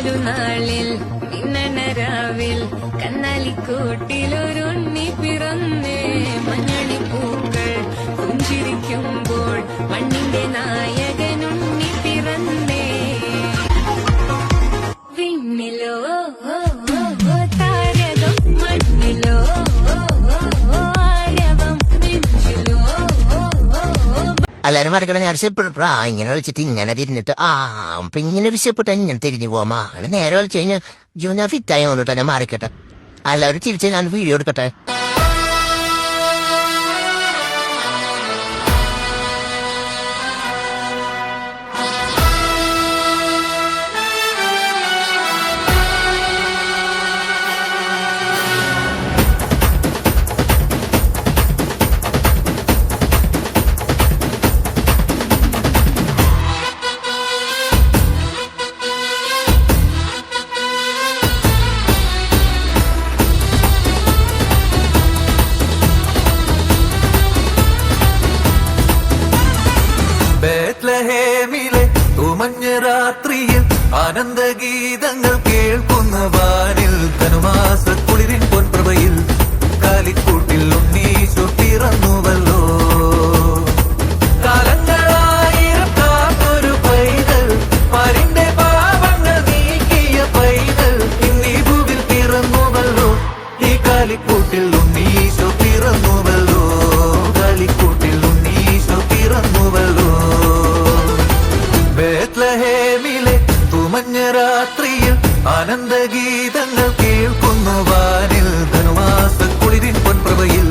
തിരുനാളിൽ മിന്നണരാവിൽ കന്നാലിക്കൂട്ടിലൊരുണ്ണി പിറന്നേ മഞ്ഞളിപ്പൂക്കൾ പുഞ്ചിരിക്കുമ്പോൾ മണ്ണിന്റെ നായകനുണ്ണി പിറന്നേ വിണ്ണിലോ താരകം മണ്ണിലോ എല്ലാരും മറക്കണം ഞാൻ ഇങ്ങനെ വിളിച്ചിട്ട് ഇങ്ങനെ തിരിഞ്ഞിട്ട് അപ്പൊ ഇങ്ങനെ വിശപ്പെട്ട് ഞാൻ തിരിഞ്ഞു പോവാ നേരെ വിളിച്ചു കഴിഞ്ഞാൽ ജൂന ഫിറ്റായി വന്നിട്ട് ഞാൻ മാറിക്കട്ടെ എല്ലാവരും തിരിച്ച് ഞാൻ വീഡിയോ എടുക്കട്ടെ. ബേത്ലഹേമിലെ തുമഞ്ഞ രാത്രിയിൽ ആനന്ദഗീതങ്ങൾ കേൾക്കുന്ന വാനിൽ ധനുമാസക്കുളിരിൻ പൊൻപ്രഭയിൽ കാലിക്കൂട്ടിൽ ഉണ്ണീശോ പിറന്നുവല്ലോ. കാലങ്ങളായിരം കാത്തൊരു പൈതൽ മാരിന്റെ പാപങ്ങൾ നീക്കിയ പൈതൽ ഇന്നീ ഭൂവിൽ പിറന്നുവല്ലോ. ഈ കാലിക്കൂട്ടിൽ ഉണ്ണീശോ പിറന്നുവല്ലോ. കാലിക്കൂട്ടിൽ ഉണ്ണീശോ പിറന്നുവല്ലോ. ബേത്ലഹേമിലെ തുമഞ്ഞ രാത്രിയിൽ ആനന്ദഗീതങ്ങൾ കേൾക്കുന്നു വാനിൽ ധനുമാസക്കുളിരിൻ പൊൻപ്രഭയിൽ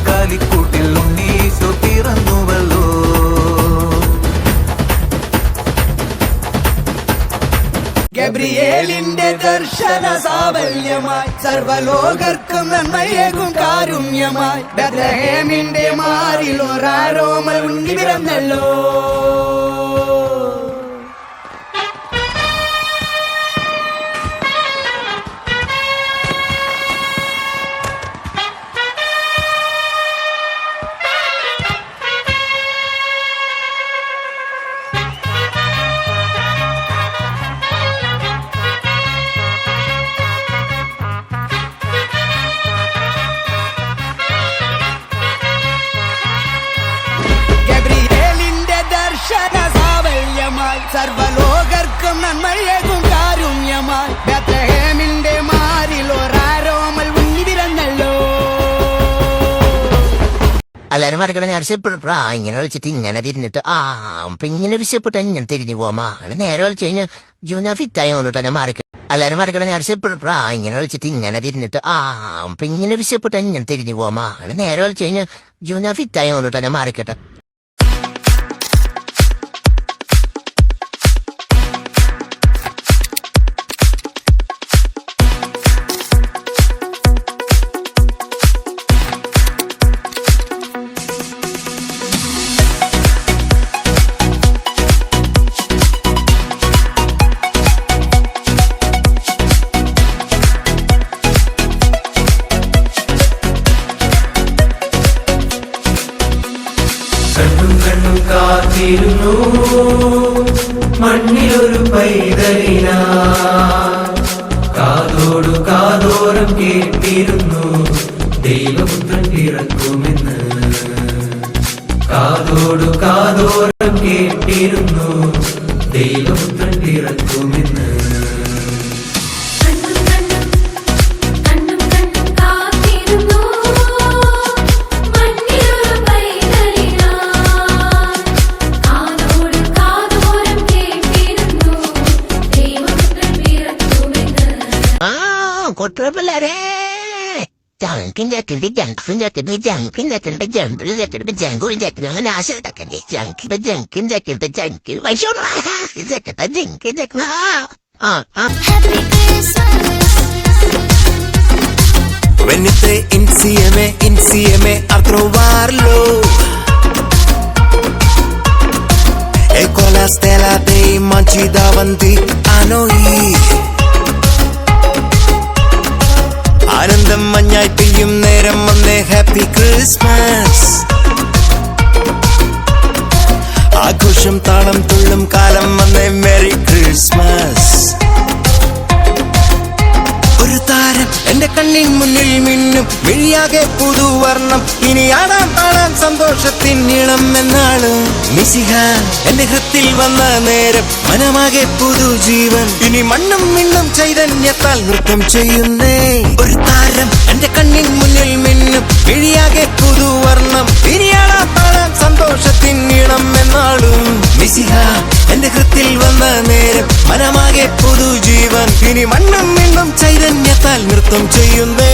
കാലിക്കൂട്ടിൽ ഉണ്ണീശോ പിറന്നുവല്ലോ. ഗബ്രിയേലിന്റെ ദർശന സാവല്യമായി സർവലോകർക്കും നന്മയേകും കാരുണ്യമായി ബേത്ലഹേമിന്റെ മാറിൽ ഒരാരോമൽ ഉണ്ണി പിറന്നല്ലോ. സർവലോകർക്കും നന്മയേകും കാരുണ്യമായി ബേത്ലഹേമിന്റെ മാറിൽ ഒരാരോമൽ ഉണ്ണി പിറന്നല്ലോ. എല്ലാരും മറക്കണം ഞാൻ ഇങ്ങനെ വിളിച്ചിട്ട് ഇങ്ങനെ തിരിഞ്ഞിട്ട് അപ്പൊ ഇങ്ങനെ വിശപ്പെട്ട് ഞാൻ തിരിഞ്ഞു പോവാ നേരെ വിളിച്ചു കഴിഞ്ഞാൽ ജൂന ഫിറ്റായി വന്നിട്ട് ഞാൻ മാറിക്കട്ടെ. എല്ലാരും മറക്കണം ഞാൻ ഇങ്ങനെ വിളിച്ചിട്ട് ഇങ്ങനെ തിരിഞ്ഞിട്ട് അപ്പൊ ഇങ്ങനെ വിശപ്പെട്ട് ഞാൻ തിരിഞ്ഞു പോവാ നേരെ വിളിച്ചു കഴിഞ്ഞാൽ ജൂന ഫിറ്റായി വന്നിട്ട് ഞാൻ മാറിക്കട്ടെ. കണ്ണും കണ്ണും കാത്തിരുന്നു മണ്ണിലൊരു പൈതലിന കാതോടു കാതോരം കേട്ടിരുന്നു ദൈവപുത്രൻ പിറക്കുമെന്ന്. കാതോടു കാതോരം കേട്ടിരുന്നു ദൈവപുത്രൻ പിറക്കുമെന്ന്. കൊട്ടുപിള്ളേരെ ജങ്കിന്റെ ജങ്കിന്റെ ജങ്കിന്റെ ജങ്കിന്റെ ജങ്കിന്റെ അങ്ങനെ ആശയത്തക്കണ്ടേ ജങ്കിന്റെ ജങ്കിന്റെ ജങ്കി വൈശോണ ജങ്കിന്റെ Venite insieme a trovarlo e con la stella dei manci davanti a noi. ആനന്ദം മഞ്ഞായി പെയ്യും നേരം വന്നേ ഹാപ്പി ക്രിസ്മസ്. ആഘോഷം താളം തുള്ളും കാലം വന്നേ മെറി ക്രിസ്മസ്. എന്റെ കണ്ണിൻ മുന്നിൽ മിന്നും മിഴിയാകെ പുതുവർണ്ണം ഇനി ആടാം പാടാം സന്തോഷത്തിൻ ഇളം എന്നാള് മിശിഹ എന്റെ ഹൃത്തിൽ വന്ന നേരം മനമാകെ പുതുജീവൻ ഇനി മണ്ണും മിണ്ണും ചൈതന്യത്താൽ നൃത്തം ചെയ്യുന്നേ ഒരു താരം എന്റെ കണ്ണിൻ മുന്നിൽ മിന്നും മിഴിയാകെ പുതുവർണ്ണം ഇനി ആടാം പാടാം സന്തോഷത്തിൻ ഇളം എന്നാളും മിശിഹ എന്റെ ഹൃത്തിൽ വന്ന നേരം മനമാകെ പുതുജീവൻ ഇനി മണ്ണും മിണ്ണും ചൈതന്യത്താൽ നൃത്തം ചെയ്യുന്നേ